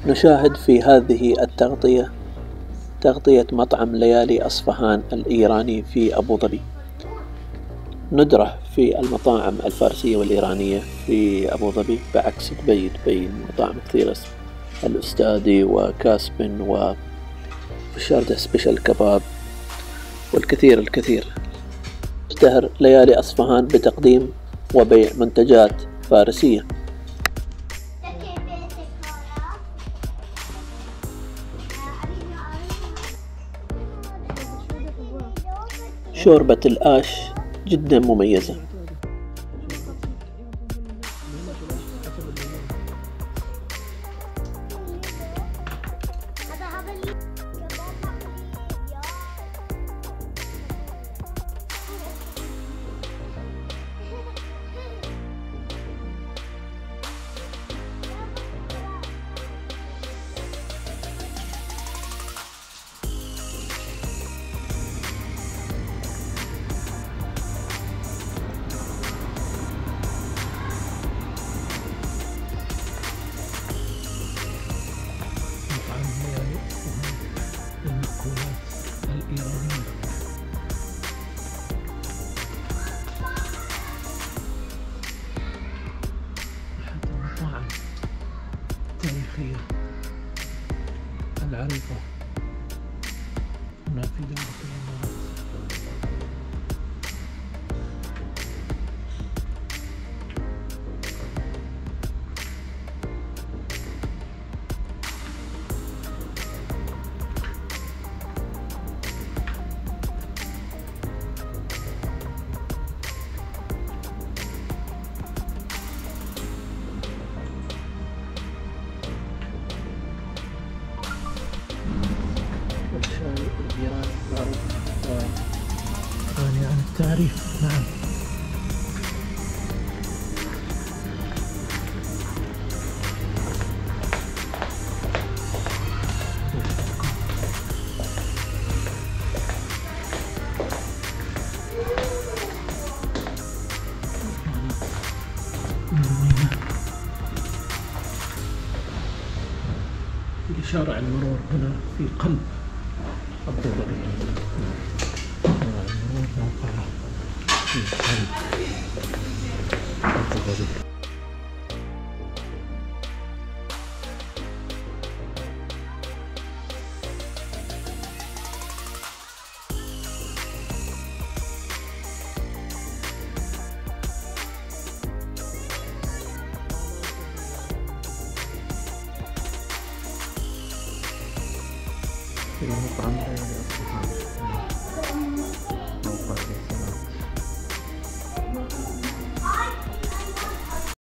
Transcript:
نشاهد في هذه التغطية تغطية مطعم ليالي أصفهان الإيراني في أبو ظبي. ندرة في المطاعم الفارسية والإيرانية في أبو ظبي بعكس دبي. دبي مطاعم كثيرة، الأستاذي وكاسبن وشاردة سبيشال كباب والكثير. اشتهر ليالي أصفهان بتقديم وبيع منتجات فارسية. شوربة الآش جدا مميزة. التاريخية العريقة هنا في دولة الإمارات. والشاي الإيراني معروف غني عن التعريف. نعم. في شارع المرور هنا في قلب أبو ظبي. شارع المرور موقعه في قلب أبو ظبي. في مطعم ليالي أصفهان.